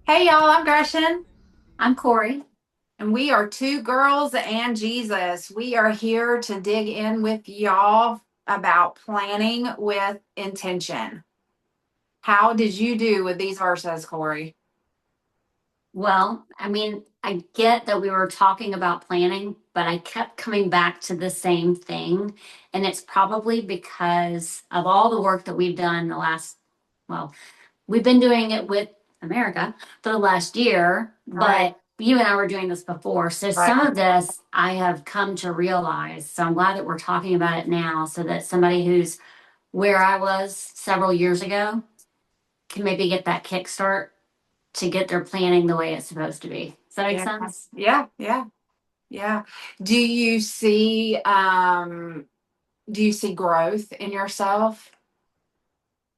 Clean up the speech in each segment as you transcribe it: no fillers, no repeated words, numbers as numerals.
Hey y'all, I'm Gretchen, I'm Corey. and we are two girls and Jesus. We are here to dig in with y'all about planning with intention. How did you do with these verses, Corey? Well, I get that we were talking about planning, but I kept coming back to the same thing. And it's probably because of all the work that we've done well, we've been doing it with America for the last year, Right, but you and I were doing this before. So right. some of this I have come to realize. So I'm glad that we're talking about it now so that somebody who's where I was several years ago can maybe get that kickstart to get their planning the way it's supposed to be. Does that make Yeah, sense? yeah, yeah. Do you see do you see growth in yourself?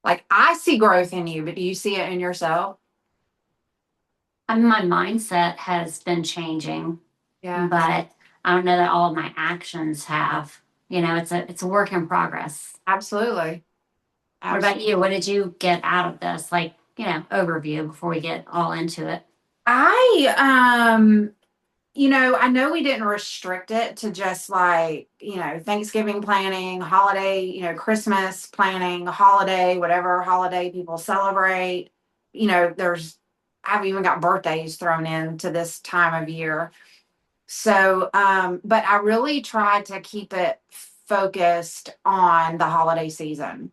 Like I see growth in you, but do you see it in yourself? My mindset has been changing, Yeah, but I don't know that all of my actions have. It's a work in progress. absolutely. What about you? Absolutely. What did you get out of this? Like, overview before we get all into it. I know we didn't restrict it to just like, Thanksgiving planning, holiday, Christmas planning, holiday, whatever holiday people celebrate. I've even got birthdays thrown into this time of year. But I really tried to keep it focused on the holiday season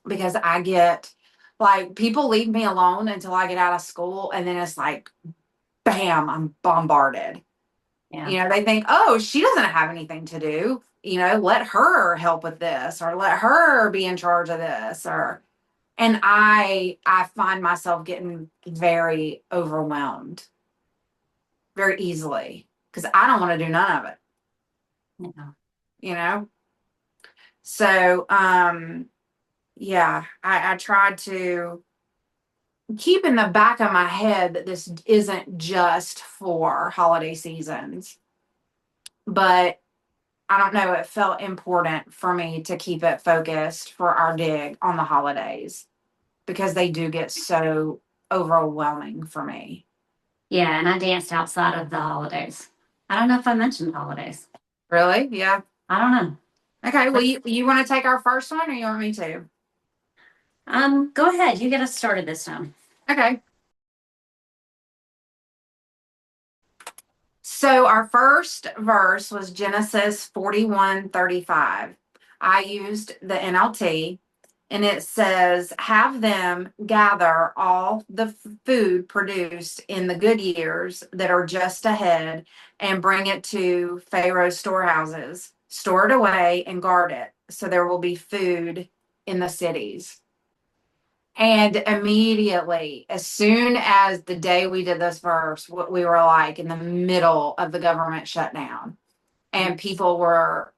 because I get like people leave me alone until I get out of school, and then it's like, bam, I'm bombarded. Yeah. They think, oh, she doesn't have anything to do. Let her help with this or let her be in charge of this and I find myself getting very overwhelmed very easily because I don't want to do none of it, Yeah. you know? So yeah, I tried to keep in the back of my head that this isn't just for holiday seasons, but I don't know, it felt important for me to keep it focused for our dig on the holidays because they do get so overwhelming for me. Yeah. And I danced outside of the holidays. I don't know if I mentioned holidays. Really? Yeah. I don't know. Okay. Well, you want to take our first one or you want me to? Go ahead. You get us started this time. Okay. So our first verse was Genesis 41:35. I used the NLT and it says, have them gather all the food produced in the good years that are just ahead and bring it to Pharaoh's storehouses, store it away and guard it so there will be food in the cities. And immediately, as soon as the day we did this verse, we were like in the middle of the government shutdown, and people were,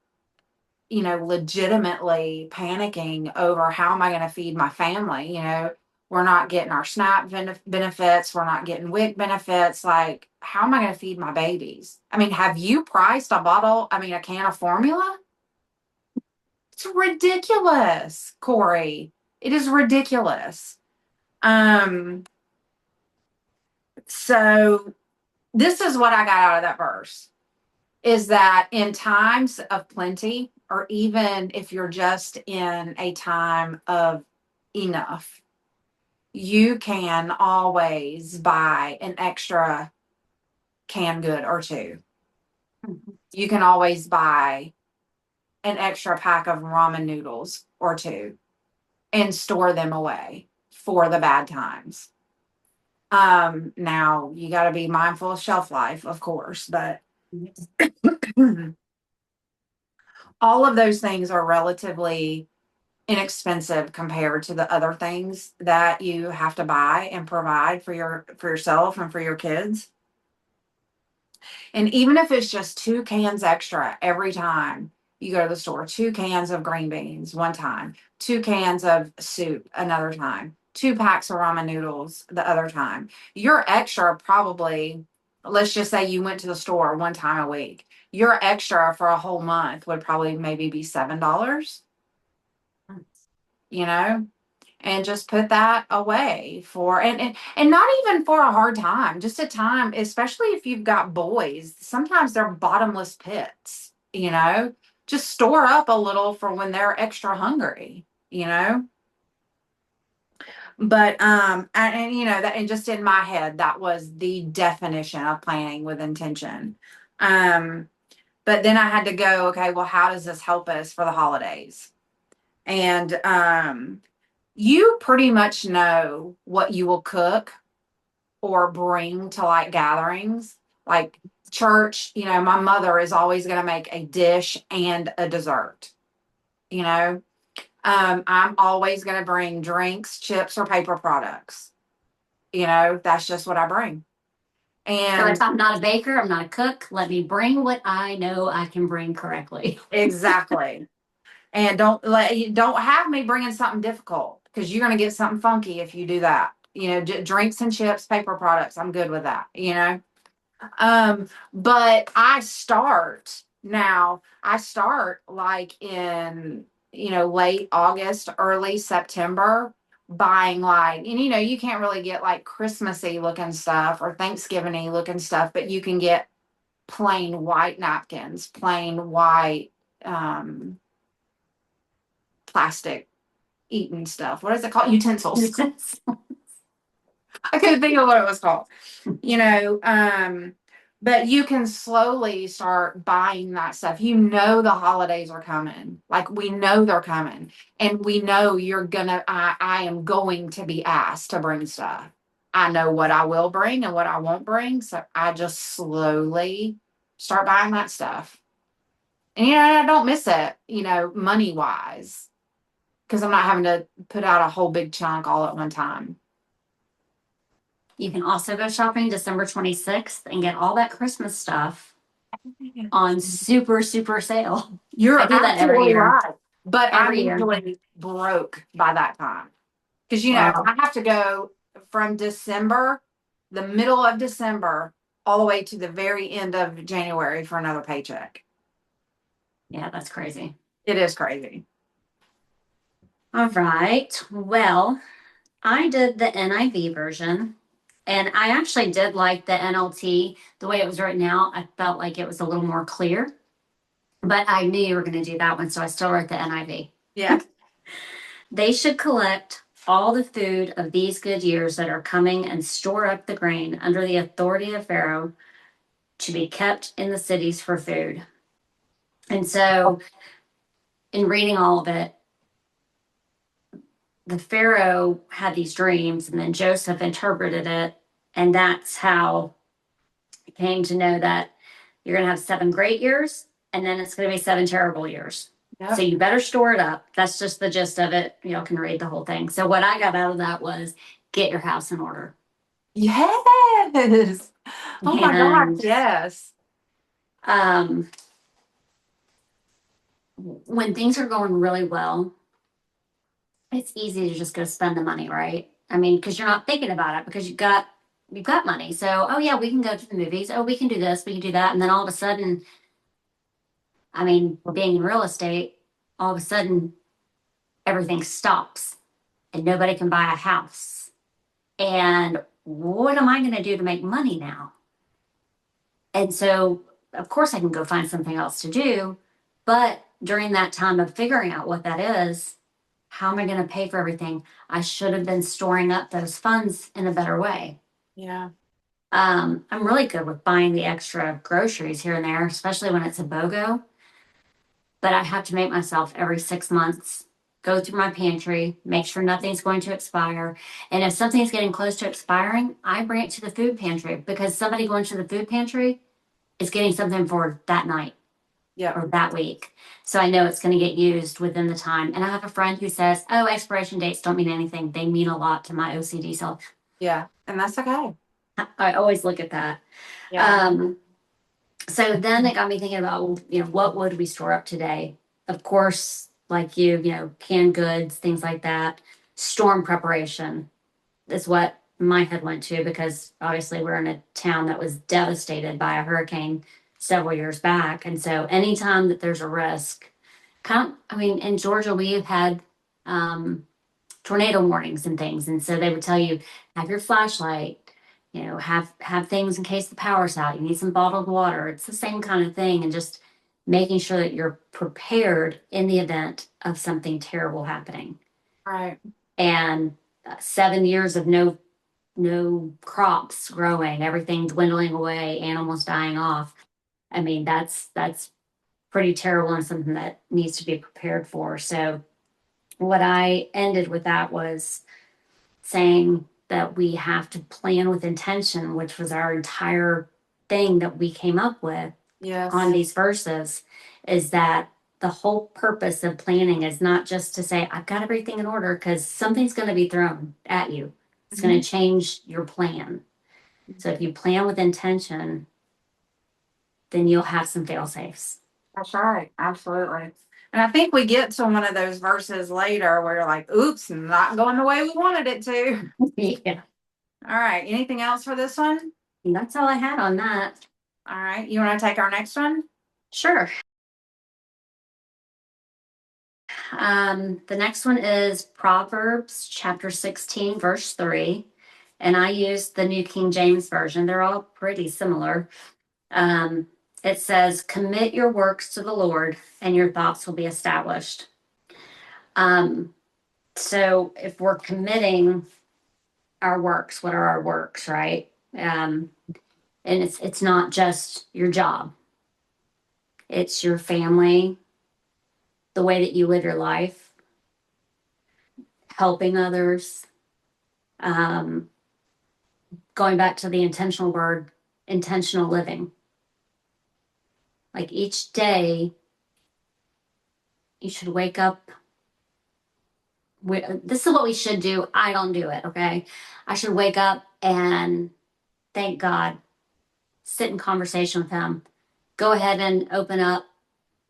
legitimately panicking over how am I going to feed my family? We're not getting our SNAP benefits, we're not getting WIC benefits. Like, how am I going to feed my babies? I mean, have you priced a can of formula? It's ridiculous, Corey. It is ridiculous. Um, So this is what I got out of that verse is that in times of plenty, or even if you're just in a time of enough, you can always buy an extra canned good or two. Mhm. You can always buy an extra pack of ramen noodles or two and store them away for the bad times. Now you got to be mindful of shelf life, of course, but all of those things are relatively inexpensive compared to the other things that you have to buy and provide for yourself and for your kids. And even if it's just two cans extra every time you go to the store, two cans of green beans one time, two cans of soup another time, two packs of ramen noodles the other time. Your extra probably, let's just say you went to the store one time a week. Your extra for a whole month would probably maybe be $7, you know? and just put that away for and not even for a hard time, just a time, especially if you've got boys. Sometimes they're bottomless pits, just store up a little for when they're extra hungry, but and that, and just in my head, that was the definition of planning with intention. um but then I had to go, okay, well, how does this help us for the holidays? And you pretty much know what you will cook or bring to like gatherings, like church. My mother is always going to make a dish and a dessert. you know I'm always going to bring drinks, chips, or paper products. That's just what I bring. So And if I'm not a baker, I'm not a cook, let me bring what I know I can bring correctly. exactly. And don't have me bringing something difficult, because you're going to get something funky if you do that. Drinks and chips, paper products, I'm good with that. But I start like in, late August, early September, buying like, and you can't really get like Christmassy looking stuff or Thanksgiving-y looking stuff, but you can get plain white napkins, plain white um plastic eating stuff. What is it called? Utensils. I couldn't think of what it was called. You know, um, but you can slowly start buying that stuff. The holidays are coming. Like, we know they're coming. And we know I am going to be asked to bring stuff. I know what I will bring and what I won't bring. So I just slowly start buying that stuff. And I don't miss it, money wise, because I'm not having to put out a whole big chunk all at one time. You can also go shopping December 26th and get all that Christmas stuff on super, super sale. You're I do that every absolutely year. right. But I'm Every year. usually broke by that time. Because, Well, I have to go from December, the middle of December, all the way to the very end of January for another paycheck. yeah, that's crazy. It is crazy. All right. Well, I did the NIV version, and I actually did like the NLT. The way it was written out, I felt like it was a little more clear, but I knew you were going to do that one, so I still wrote the NIV. Yeah. They should collect all the food of these good years that are coming and store up the grain under the authority of Pharaoh to be kept in the cities for food. And so, in reading all of it, the Pharaoh had these dreams, and then Joseph interpreted it. And that's how he came to know that you're going to have 7 great years, and then it's going to be 7 terrible years. Yep. So you better store it up. That's just the gist of it. You all can read the whole thing. So what I got out of that was get your house in order. Yes. Oh my gosh, And yes. um, when things are going really well, it's easy to just go spend the money, right? I mean, because you're not thinking about it because you've got money. So, oh yeah, we can go to the movies. Oh, we can do this, we can do that. And then all of a sudden, I mean, being in real estate, all of a sudden everything stops and nobody can buy a house. And what am I going to do to make money now? And so, of course, I can go find something else to do. But during that time of figuring out what that is, how am I going to pay for everything? I should have been storing up those funds in a better way. Yeah. I'm really good with buying the extra groceries here and there, especially when it's a BOGO. But I have to make myself every 6 months go through my pantry, make sure nothing's going to expire. And if something's getting close to expiring, I bring it to the food pantry because somebody going to the food pantry is getting something for that night. Yeah. Or that week. So I know it's going to get used within the time. And I have a friend who says, oh, expiration dates don't mean anything. They mean a lot to my OCD self. Yeah. And that's okay. I always look at that. Yeah. So then it got me thinking about, what would we store up today? Of course, like canned goods, things like that. Storm preparation is what my head went to because obviously we're in a town that was devastated by a hurricane several years back. And so anytime that there's a risk, in Georgia, we have had tornado warnings and things. And so they would tell you, have your flashlight, have things in case the power's out. You need some bottled water. It's the same kind of thing. And just making sure that you're prepared in the event of something terrible happening. Right. And 7 years of no crops growing, everything dwindling away, animals dying off. I mean, that's pretty terrible and something that needs to be prepared for. So what I ended with that was saying that we have to plan with intention, which was our entire thing that we came up with on Yes. these verses, is that the whole purpose of planning is not just to say, I've got everything in order, because something's going to be thrown at you. It's going Mhm. to change your plan. So if you plan with intention, then you'll have some fail safes. That's right. Absolutely. And I think we get to one of those verses later where you're like, oops, not going the way we wanted it to. Yeah. All right. Anything else for this one? And that's all I had on that. All right. You want to take our next one? Sure. The next one is Proverbs chapter 16, verse 3. And I used the New King James Version. They're all pretty similar. Um, it says, commit your works to the Lord and your thoughts will be established. So if we're committing our works, what are our works, right? And it's not just your job. It's your family, the way that you live your life, helping others, um, going back to the intentional word, intentional living. Like each day, you should wake up. This is what we should do. I don't do it, okay? I should wake up and thank God, sit in conversation with Him. Go ahead and open up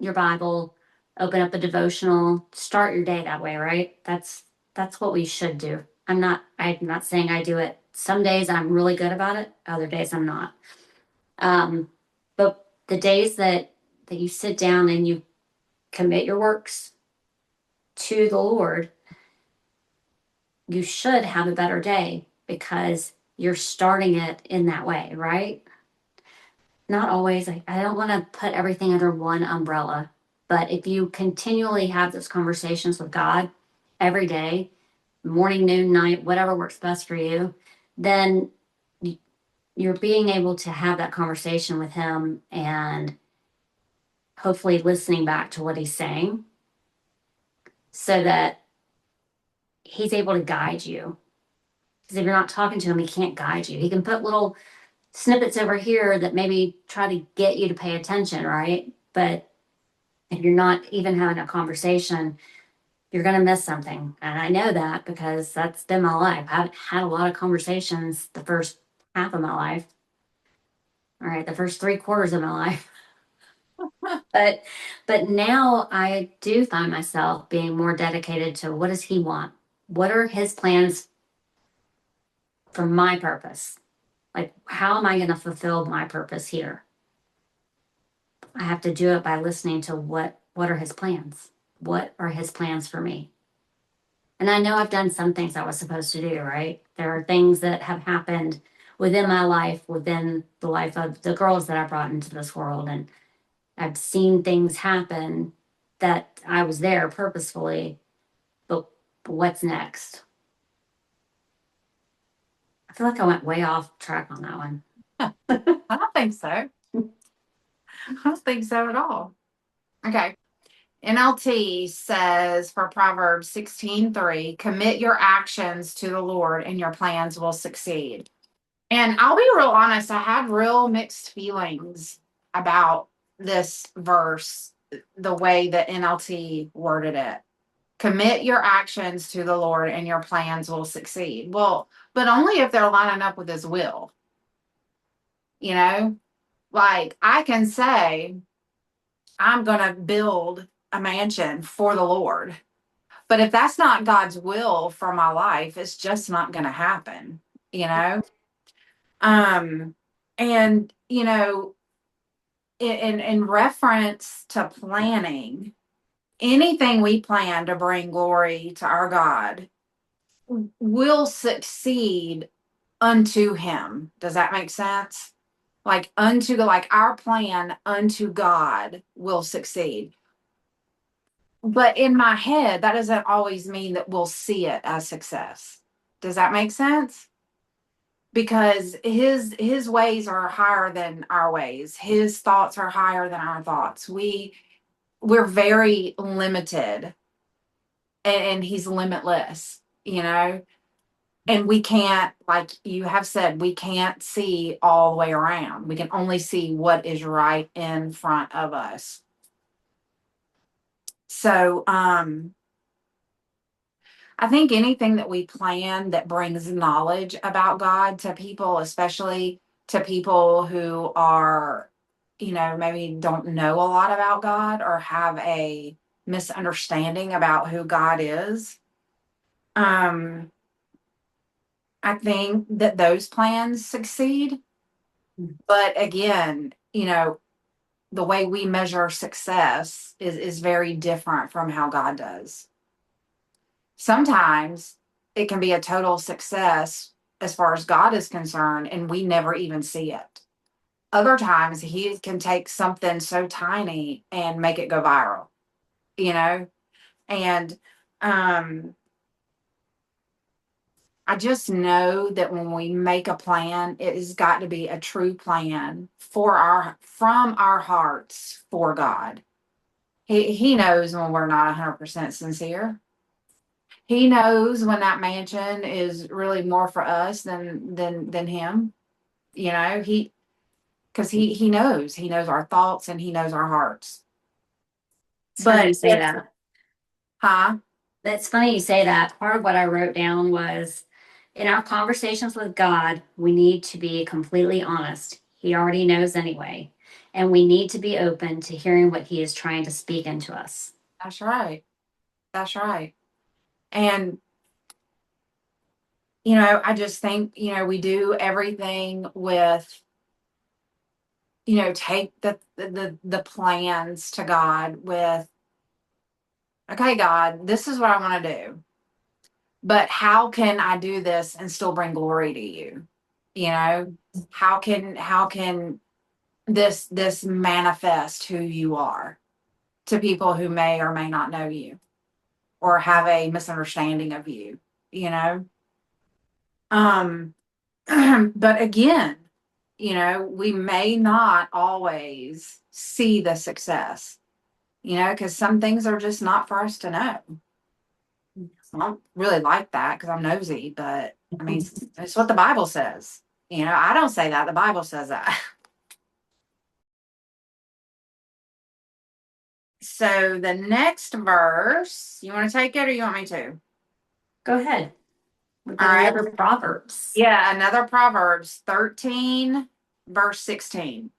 your Bible, open up a devotional, start your day that way, right? That's what we should do. I'm not saying I do it. Some days I'm really good about it, other days I'm not. But the days that you sit down and you commit your works to the Lord, you should have a better day because you're starting it in that way, right? Not always. I don't want to put everything under one umbrella, but if you continually have those conversations with God every day, morning, noon, night, whatever works best for you, then you're being able to have that conversation with Him and hopefully listening back to what He's saying so that He's able to guide you. Because if you're not talking to Him, He can't guide you. He can put little snippets over here that maybe try to get you to pay attention, right? But if you're not even having a conversation, you're going to miss something. And I know that because that's been my life. I haven't had a lot of conversations the first half of my life. All right, the first 3 quarters of my life. But now I do find myself being more dedicated to what does He want? What are His plans for my purpose? Like, how am I going to fulfill my purpose here? I have to do it by listening to what are His plans? What are His plans for me? And I know I've done some things I was supposed to do, right? There are things that have happened within my life, within the life of the girls that I brought into this world. And I've seen things happen that I was there purposefully, but what's next? I feel like I went way off track on that one. I don't think so. I don't think so at all. Okay. NLT says for Proverbs 16:3, commit your actions to the Lord and your plans will succeed. And I'll be real honest, I had real mixed feelings about this verse, the way that NLT worded it. Commit your actions to the Lord and your plans will succeed. Well, but only if they're lining up with His will. You know, like I can say, I'm going to build a mansion for the Lord. But if that's not God's will for my life, it's just not going to happen, you know? Um, and, in reference to planning, anything we plan to bring glory to our God, will succeed unto him. Does that make sense? Like unto, like our plan unto God will succeed. But in my head, that doesn't always mean that we'll see it as success. Does that make sense? Because his ways are higher than our ways. His thoughts are higher than our thoughts. We're very limited, and he's limitless, you know? And we can't, like you have said, we can't see all the way around. We can only see what is right in front of us. So, I think anything that we plan that brings knowledge about God to people, especially to people who are, maybe don't know a lot about God or have a misunderstanding about who God is. Um, I think that those plans succeed. But again, the way we measure success is very different from how God does. Sometimes it can be a total success as far as God is concerned, and we never even see it. Other times he can take something so tiny and make it go viral, you know? And um I just know that when we make a plan, it has got to be a true plan from our hearts for God. He knows when we're not 100% sincere. He knows when that mansion is really more for us than him. He because he knows our thoughts and he knows our hearts. It's funny you But say that. huh? That's funny you say that. Part of what I wrote down was in our conversations with God, we need to be completely honest. He already knows anyway. And we need to be open to hearing what He is trying to speak into us. That's right. That's right. And I just think we do everything with take the plans to God with, okay, God, this is what I want to do. But how can I do this and still bring glory to you? How can this manifest who you are to people who may or may not know you or have a misunderstanding of you, you know? Um, but again, we may not always see the success, because some things are just not for us to know. I don't really like that because I'm nosy, but I mean, it's what the Bible says. I don't say that. The Bible says that. So the next verse, you want to take it or you want me to? Go ahead. We've All got right. another Proverbs. Yeah, another Proverbs 13, verse 16.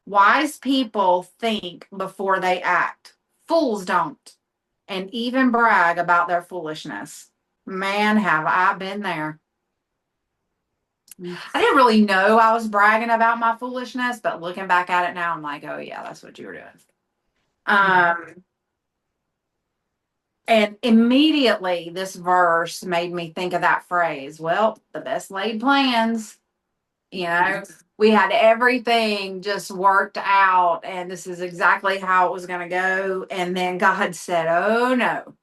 Wise people think before they act. Fools don't, and even brag about their foolishness. Man, have I been there. I didn't really know I was bragging about my foolishness, but looking back at it now, I'm like, oh yeah, that's what you were doing. Um, and immediately this verse made me think of that phrase. Well, the best laid plans, we had everything just worked out, and this is exactly how it was going to go. And then God said, oh no.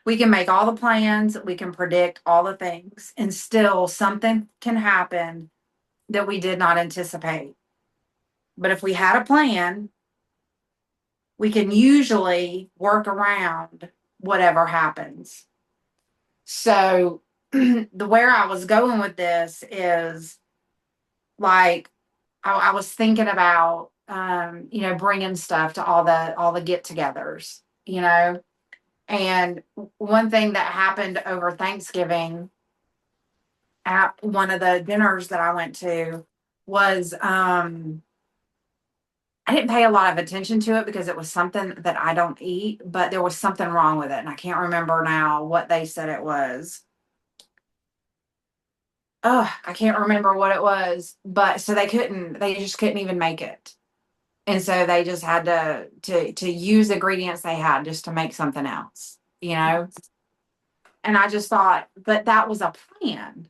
We can make all the plans, we can predict all the things, and still something can happen that we did not anticipate. But if we had a plan, we can usually work around whatever happens. So, where I was going with this is like, I was thinking about, bringing stuff to all the get-togethers, and one thing that happened over Thanksgiving at one of the dinners that I went to was, I didn't pay a lot of attention to it because it was something that I don't eat, but there was something wrong with it. And I can't remember now what they said it was. Oh, I can't remember what it was. But so they just couldn't even make it. And so they just had to use ingredients they had just to make something else, you know? And I just thought, but that was a plan.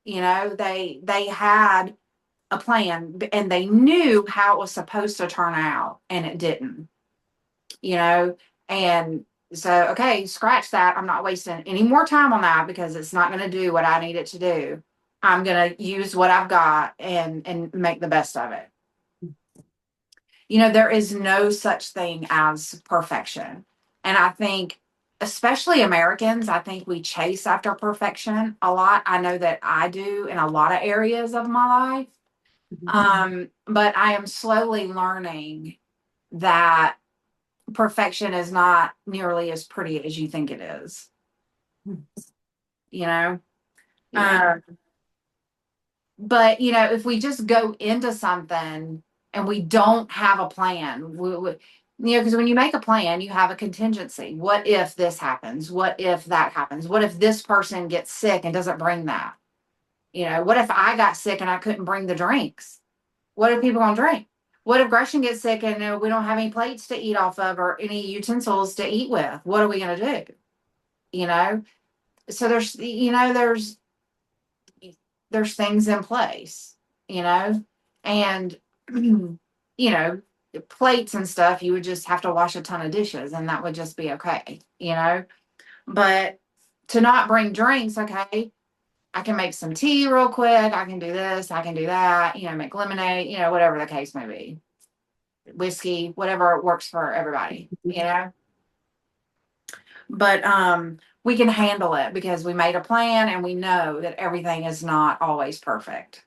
They had a plan and they knew how it was supposed to turn out and it didn't, you know, and so, okay, scratch that. I'm not wasting any more time on that because it's not going to do what I need it to do. I'm going to use what I've got and make the best of it. There is no such thing as perfection. And I think, especially Americans, I think we chase after perfection a lot. I know that I do in a lot of areas of my life. But I am slowly learning that perfection is not nearly as pretty as you think it is. You know, Yeah. but if we just go into something and we don't have a plan, because when you make a plan, you have a contingency. What if this happens? What if that happens? What if this person gets sick and doesn't bring that? What if I got sick and I couldn't bring the drinks? What are people gonna drink? What if Gresham gets sick and we don't have any plates to eat off of or any utensils to eat with? What are we gonna do? You know, so there's things in place, and plates and stuff, you would just have to wash a ton of dishes and that would just be okay. But to not bring drinks, okay, I can make some tea real quick, I can do this, I can do that, make lemonade, whatever the case may be. Whiskey, whatever works for everybody. But we can handle it because we made a plan and we know that everything is not always perfect.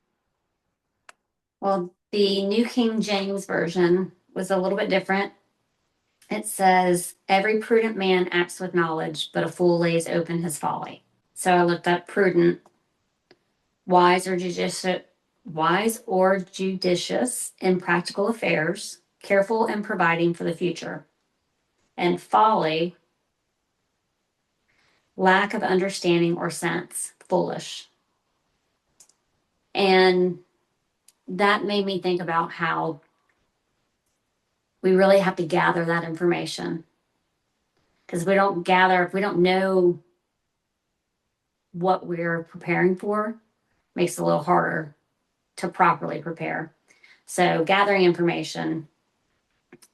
Well, the New King James Version was a little bit different. It says, every prudent man acts with knowledge, but a fool lays open his folly. So I looked up prudent, wise or judicious in practical affairs, careful in providing for the future. And folly, lack of understanding or sense, foolish. And that made me think about how we really have to gather that information. Because if we don't know what we're preparing for, makes it a little harder to properly prepare. So gathering information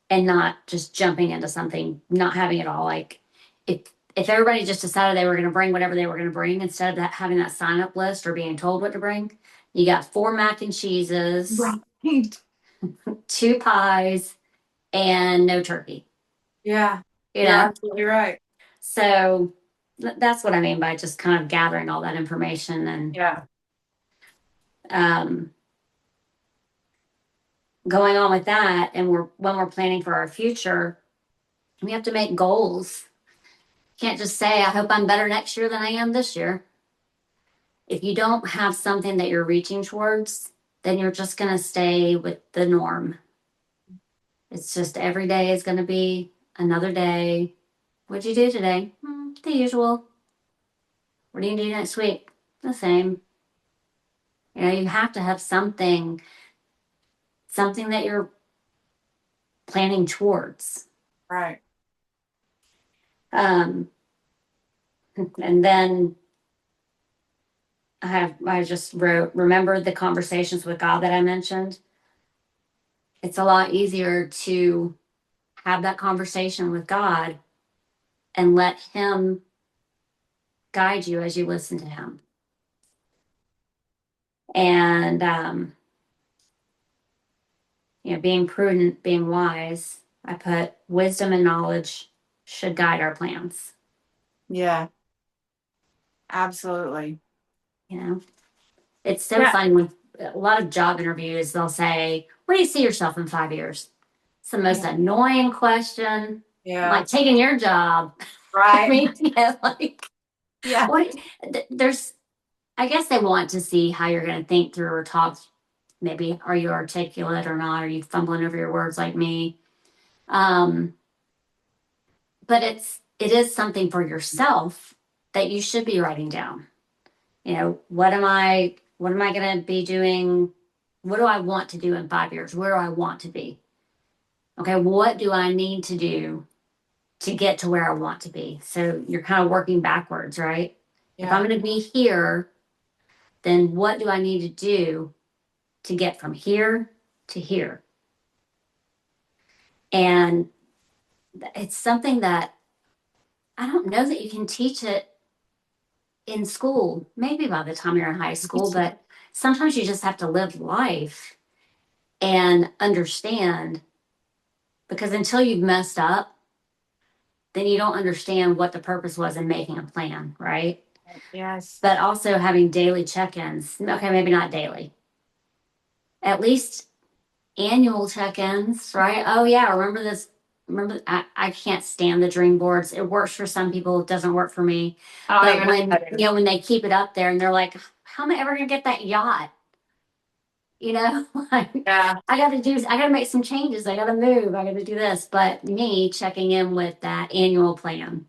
and not just jumping into something, not having it all like if everybody just decided they were going to bring whatever they were going to bring instead of having that sign up list or being told what to bring, you got 4 mac and cheeses, Right. 2 pies, and no turkey. Yeah. You You're know? absolutely right. So that's what I mean by just kind of gathering all that information and Yeah. um, going on with that. And when we're planning for our future, we have to make goals. Can't just say, I hope I'm better next year than I am this year. If you don't have something that you're reaching towards, then you're just going to stay with the norm. It's just every day is going to be another day. What'd you do today? The usual. What do you do next week? The same. You have to have something that you're planning towards. Right. And then I just wrote, remember the conversations with God that I mentioned. It's a lot easier to have that conversation with God and let Him guide you as you listen to Him. And, being prudent, being wise, I put wisdom and knowledge should guide our plans. Yeah. Absolutely. It's so funny with a lot of job interviews, they'll say, where do you see yourself in 5 years? It's the most annoying question. Yeah. Like taking your job. Right. I mean, Yeah. I guess they want to see how you're going to think through or talk. Maybe are you articulate or not? Are you fumbling over your words like me? But it is something for yourself that you should be writing down. What am I going to be doing? What do I want to do in 5 years? Where do I want to be? Okay, what do I need to do to get to where I want to be? So you're kind of working backwards, right? If I'm Yeah. going to be here, then what do I need to do to get from here to here? And it's something that I don't know that you can teach it in school, maybe by the time you're in high school, but sometimes you just have to live life and understand, because until you've messed up, then you don't understand what the purpose was in making a plan, right? Yes. But also having daily check ins. Okay, maybe not daily, at least annual check ins, right? Oh, yeah, remember this. Remember, I can't stand the dream boards. It works for some people, it doesn't work for me. I don't But even know when, how to do when they keep it up there and they're like, how am I ever going to get that yacht? You know, like Yeah. I gotta make some changes. I gotta move. I gotta do this. But me checking in with that annual plan.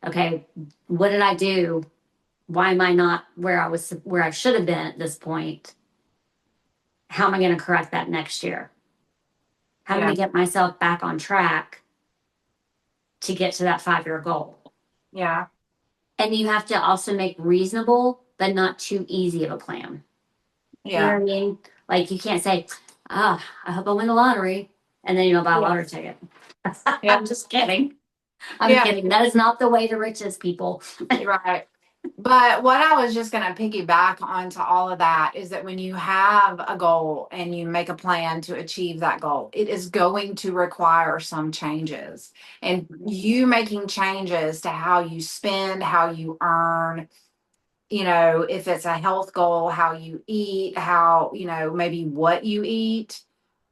Okay, what did I do? Why am I not where I should have been at this point? How am I going to correct that next year? How am I Yeah. going to get myself back on track to get to that 5 year goal? Yeah. And you have to also make reasonable, but not too easy of a plan. You know Yeah. what I mean? Like you can't say, I hope I win the lottery. And then you don't buy a Yeah. lottery ticket. Yeah. I'm just kidding. I'm Yeah. kidding. That is not the way to riches, people. Right. But what I was just going to piggyback onto all of that is that when you have a goal and you make a plan to achieve that goal, it is going to require some changes. And you making changes to how you spend, how you earn, if it's a health goal, how you eat, how, maybe what you eat.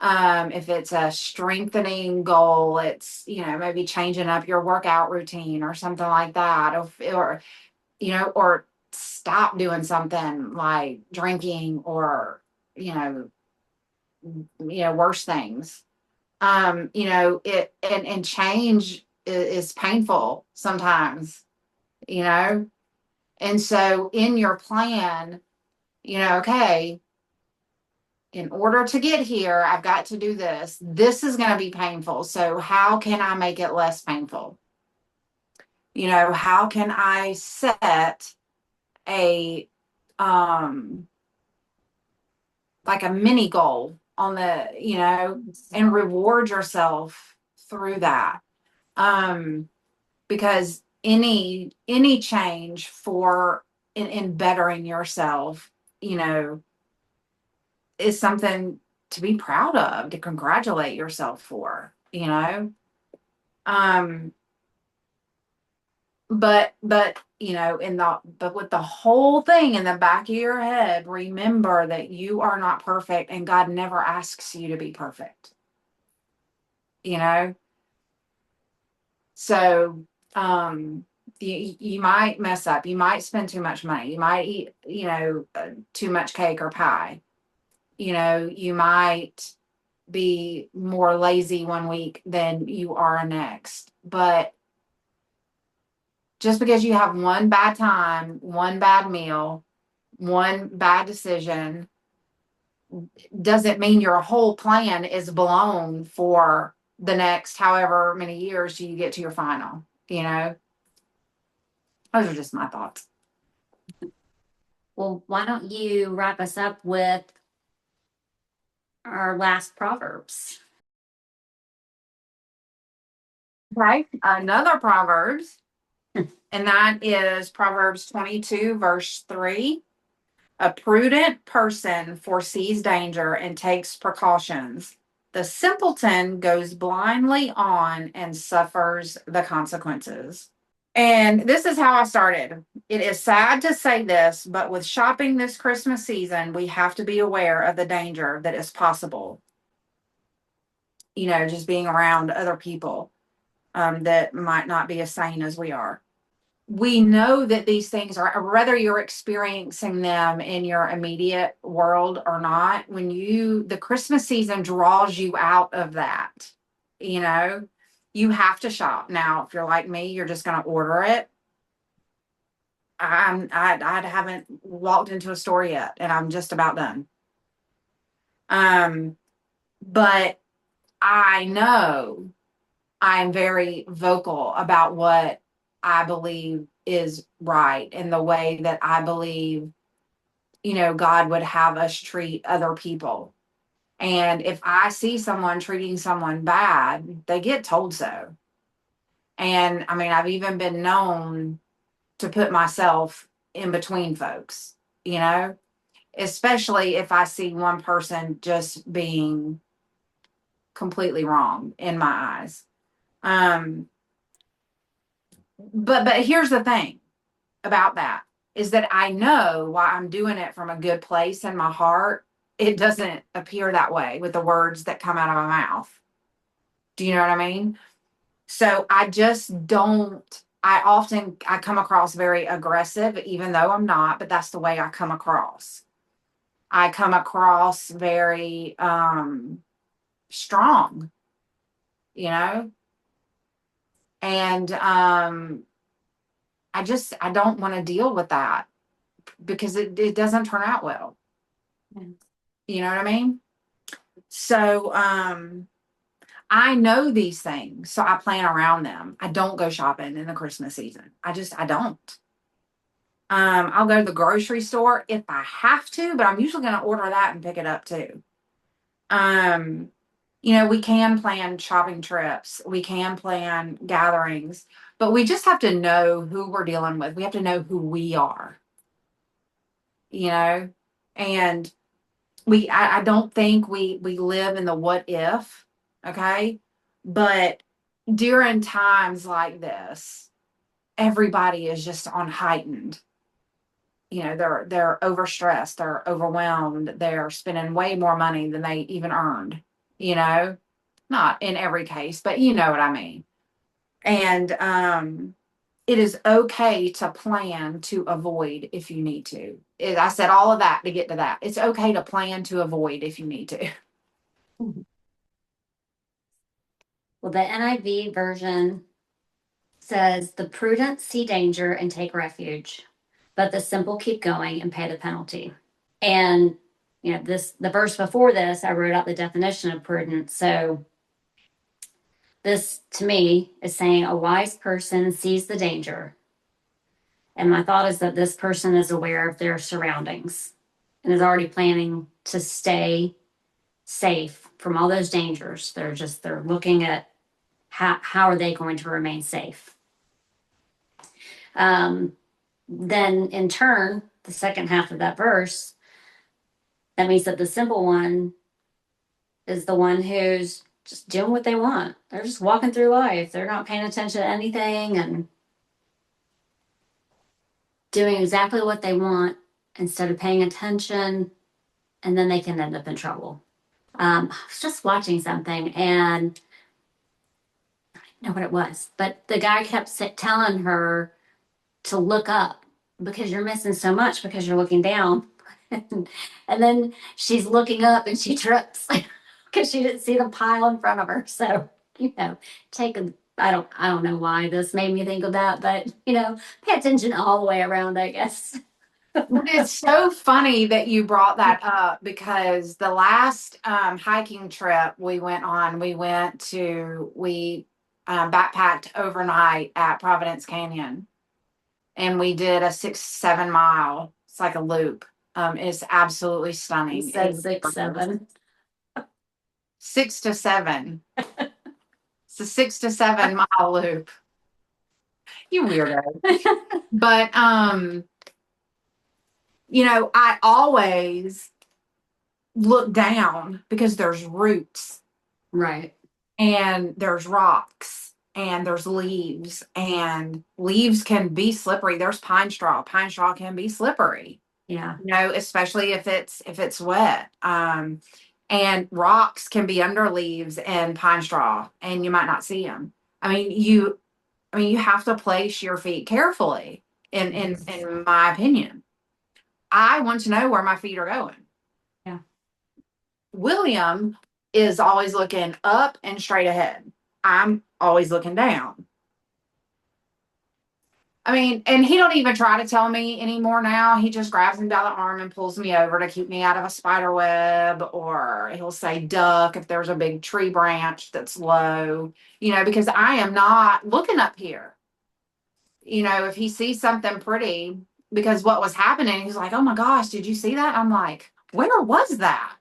If it's a strengthening goal, it's, maybe changing up your workout routine or something like that. Or stop doing something like drinking or, you know, worse things. And change is painful sometimes, you know. And so in your plan, okay, in order to get here, I've got to do this. This is going to be painful. So how can I make it less painful? How can I set a like a mini goal on and reward yourself through that. Um, because any change for in bettering yourself, you know, is something to be proud of, to congratulate yourself for. Um, but but with the whole thing in the back of your head, remember that you are not perfect and God never asks you to be perfect. you know so you might mess up, you might spend too much money, you might eat too much cake or pie, you might be more lazy one week than you are next. But just because you have one bad time, one bad meal, one bad decision, doesn't mean your whole plan is blown for the next however many years you get to your final. Those are just my thoughts. Well, why don't you wrap us up with our last Proverbs? Okay. Another Proverbs, and that is Proverbs 22, verse 3. A prudent person foresees danger and takes precautions. The simpleton goes blindly on and suffers the consequences. And this is how I started. It is sad to say this, but with shopping this Christmas season, we have to be aware of the danger that is possible, just being around other people that might not be as sane as we are. We know that these things are, whether you're experiencing them in your immediate world or not, the Christmas season draws you out of that, you know, you have to shop. Now, if you're like me, you're just going to order it. I haven't walked into a store yet, and I'm just about done. Um, but I know I'm very vocal about what I believe is right and the way that I believe, God would have us treat other people. And if I see someone treating someone bad, they get told so. And I mean, I've even been known to put myself in between folks, you know, especially if I see one person just being completely wrong in my eyes. Um, but here's the thing about that is that I know why I'm doing it from a good place in my heart. It doesn't appear that way with the words that come out of my mouth. Do you know what I mean? So I just don't. I come across very aggressive, even though I'm not, but that's the way I come across. I come across very strong, you know, and I don't want to deal with that because it doesn't turn out well. You know what I mean? So I know these things, so I plan around them. I don't go shopping in the Christmas season. I don't. I'll go to the grocery store if I have to, but I'm usually going to order that and pick it up too. Um, we can plan shopping trips, we can plan gatherings, but we just have to know who we're dealing with. We have to know who we are, you know, and I don't think we live in the what if, okay? But during times like this, everybody is just on heightened. They're overstressed, they're overwhelmed, they're spending way more money than they even earned, you know, not in every case, but you know what I mean. And it is okay to plan to avoid if you need to. I said all of that to get to that. It's okay to plan to avoid if you need to. Well, the NIV version says, "The prudent see danger and take refuge, but the simple keep going and pay the penalty." And the verse before this, I wrote out the definition of prudent. So this to me is saying a wise person sees the danger. And my thought is that this person is aware of their surroundings and is already planning to stay safe from all those dangers. They're looking at how are they going to remain safe. Then in turn, the second half of that verse, that means that the simple one is the one who's just doing what they want. They're just walking through life. They're not paying attention to anything and doing exactly what they want instead of paying attention, and then they can end up in trouble. I was just watching something and I don't know what it was, but the guy kept telling her to look up because you're missing so much because you're looking down. And then she's looking up and she trips because she didn't see the pile in front of her. So, take a I don't know why this made me think of that, but pay attention all the way around, I guess. But it's so funny that you brought that up because the last hiking trip we went on, we backpacked overnight at Providence Canyon, and we did a 6-7 mile. It's like a loop. It's absolutely stunning. He said 6-7. 6 to 7. It's a 6 to 7 mile loop. You weirdo. But I always look down because there's roots. Right. And there's rocks and there's leaves, and leaves can be slippery. There's pine straw. Pine straw can be slippery. Yeah. Especially if it's wet. And rocks can be under leaves and pine straw, and you might not see them. You have to place your feet carefully. In my opinion, I want to know where my feet are going. Yeah. William is always looking up and straight ahead. I'm always looking down. And he don't even try to tell me anymore now. He just grabs me by the arm and pulls me over to keep me out of a spider web, or he'll say duck if there's a big tree branch that's low, because I am not looking up here. if he sees something pretty, because what was happening, he's like, oh my gosh, did you see that? I'm like, where was that?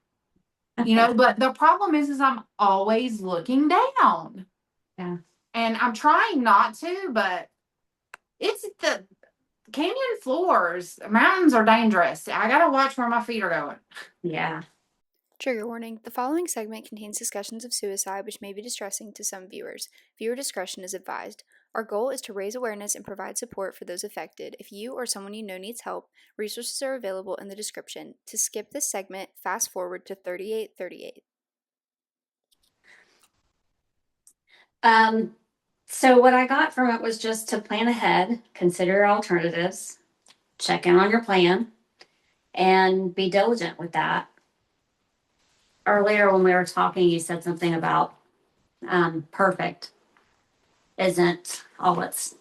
But the problem is I'm always looking down. Yeah. And I'm trying not to, but it's the canyon floors. Mountains are dangerous. I gotta watch where my feet are going. Yeah. Trigger warning: the following segment contains discussions of suicide which may be distressing to some viewers. Viewer discretion is advised. Our goal is to raise awareness and provide support for those affected. If you or someone you know needs help, resources are available in the description. To skip this segment, fast forward to 3838. So what I got from it was just to plan ahead, consider your alternatives, check in on your plan, and be diligent with that. Earlier when we were talking, you said something about perfect isn't all it's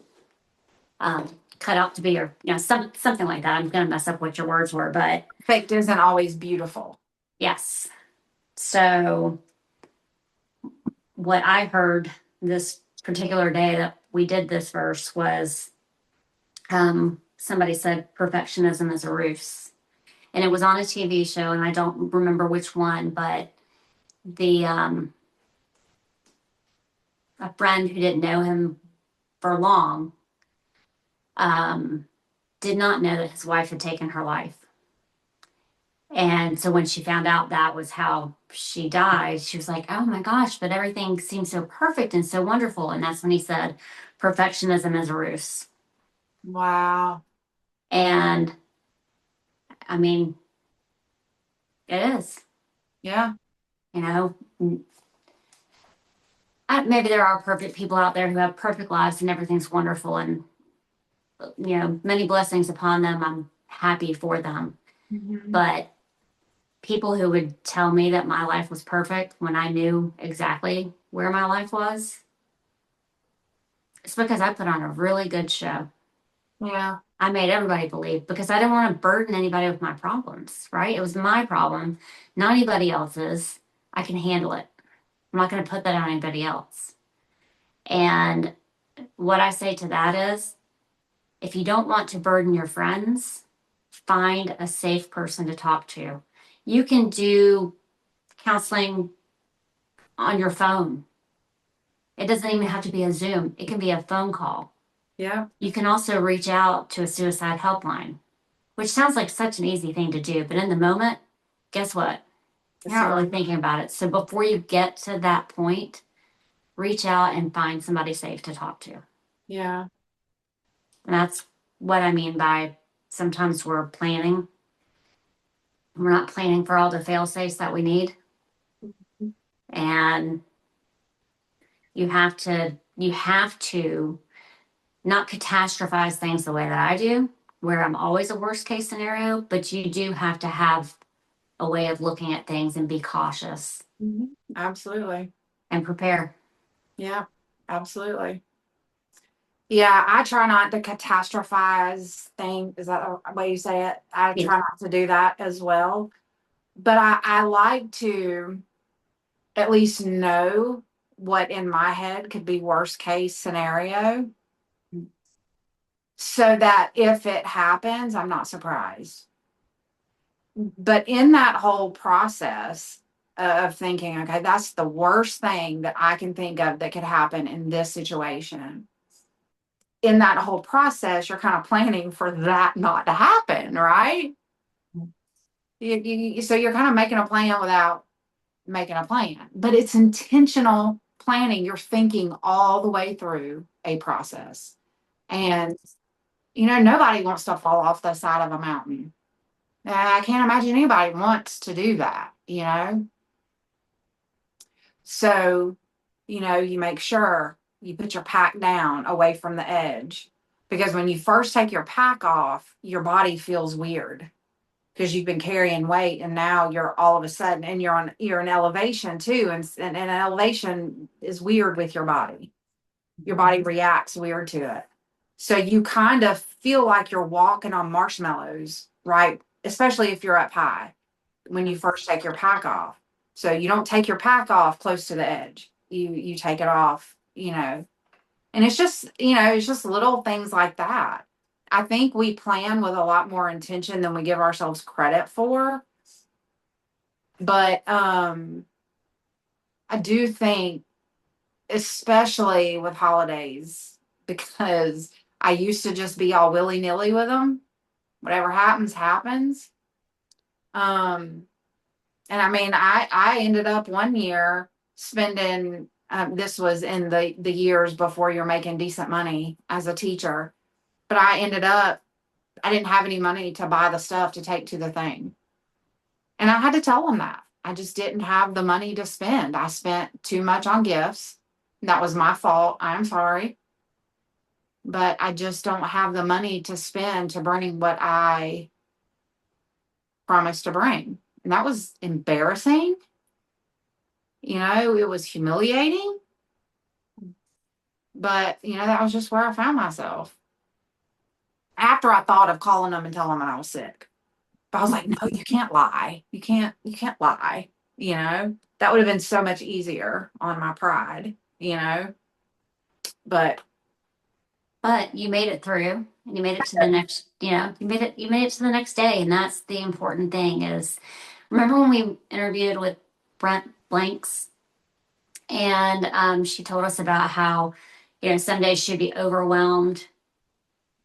cut out to be, or something like that. I'm gonna mess up what your words were, but Fake isn't always beautiful. yes. So what I heard this particular day that we did this verse was somebody said perfectionism is a ruse. And it was on a TV show, and I don't remember which one, but the a friend who didn't know him for long did not know that his wife had taken her life. And so when she found out that was how she died, she was like, oh my gosh, but everything seems so perfect and so wonderful. And that's when he said, perfectionism is a ruse. Wow. And I mean, it is, Yeah. you know, maybe there are perfect people out there who have perfect lives and everything's wonderful and, many blessings upon them. I'm happy for them. Mm-hmm. But people who would tell me that my life was perfect when I knew exactly where my life was, it's because I put on a really good show. Yeah. I made everybody believe because I didn't want to burden anybody with my problems, right? It was my problem, not anybody else's. I can handle it. I'm not going to put that on anybody else. And what I say to that is, if you don't want to burden your friends, find a safe person to talk to. You can do counseling on your phone. It doesn't even have to be a Zoom, it can be a phone call. Yeah. You can also reach out to a suicide helpline, which sounds like such an easy thing to do. But in the moment, guess what? You're not really thinking about it. So before you get to that point, reach out and find somebody safe to talk to. Yeah. And that's what I mean by sometimes we're planning. We're not planning for all the fail safes that we need. And you have to not catastrophize things the way that I do, where I'm always a worst case scenario, but you do have to have a way of looking at things and be cautious Absolutely. and prepare. Yeah. Absolutely. Yeah, I try not to catastrophize things. Is that the way you say it? I Yeah. try not to do that as well. But I like to at least know what in my head could be worst case scenario so that if it happens, I'm not surprised. But in that whole process of thinking, okay, that's the worst thing that I can think of that could happen in this situation. In that whole process, you're kind of planning for that not to happen, right? So you're kind of making a plan without making a plan, but it's intentional planning. You're thinking all the way through a process. And, nobody wants to fall off the side of a mountain. I can't imagine anybody wants to do that. So, you make sure you put your pack down away from the edge because when you first take your pack off, your body feels weird because you've been carrying weight and now you're all of a sudden and you're in elevation too. And elevation is weird with your body. Your body reacts weird to it. So you kind of feel like you're walking on marshmallows, right? Especially if you're up high when you first take your pack off. So you don't take your pack off close to the edge. You take it off, And it's just, it's just little things like that. I think we plan with a lot more intention than we give ourselves credit for. But I do think, especially with holidays, because I used to just be all willy-nilly with them. Whatever happens, happens. And I mean, I ended up one year spending, this was in the years before you're making decent money as a teacher, but I didn't have any money to buy the stuff to take to the thing. And I had to tell them that. I just didn't have the money to spend. I spent too much on gifts. That was my fault. I'm sorry. But I just don't have the money to spend to bring what I promised to bring. And that was embarrassing. It was humiliating. But, that was just where I found myself. After I thought of calling them and telling them I was sick. But I was like, no, you can't lie. You can't lie. That would have been so much easier on my pride. But you made it through, and you made it to the next, you made it to the next day. And that's the important thing is, remember when we interviewed with Brent Blanks, and she told us about how, some days she'd be overwhelmed.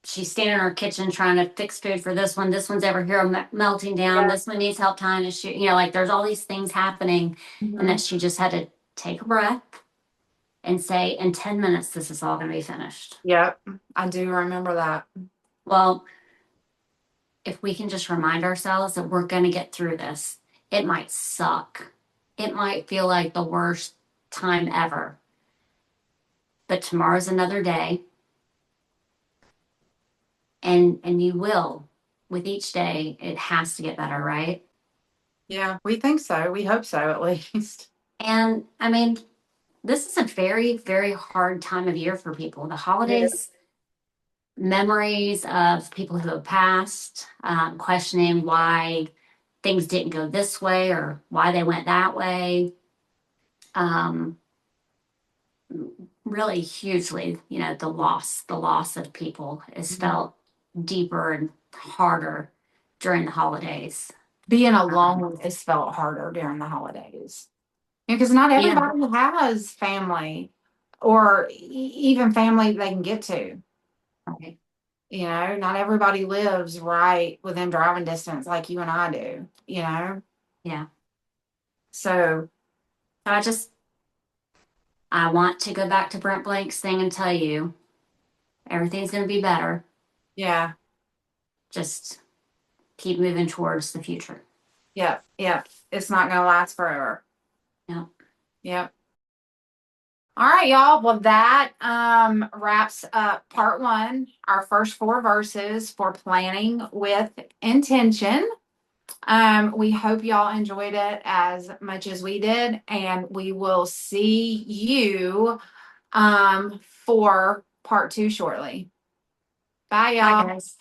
She's standing in her kitchen trying to fix food for this one. This one's over here melting down. Yeah. This one needs help tying a shoe. Like there's all these things happening, and that she just had to take a breath and say, in 10 minutes, this is all going to be finished. Yep, I do remember that. Well, if we can just remind ourselves that we're going to get through this, it might suck. It might feel like the worst time ever. But tomorrow's another day. And you will. With each day, it has to get better, right? Yeah, we think so. We hope so, at least. And I mean, this is a very, very hard time of year for people. The holidays, memories of people who have passed, questioning why things didn't go this way or why they went that way. Really hugely, the loss of people is felt deeper and harder during the holidays. Being alone is felt harder during the holidays. Because not Yeah. everybody has family or even family they can get to. Right. Not everybody lives right within driving distance like you and I do, Yeah. So I want to go back to Brent Blake's thing and tell you everything's going to be better. yeah. Just keep moving towards the future. Yep. It's not going to last forever. Yep. All right, y'all. Well, that wraps up part 1, our first 4 verses for planning with intention. We hope y'all enjoyed it as much as we did, and we will see you for part 2 shortly. Bye, y'all. Bye, guys.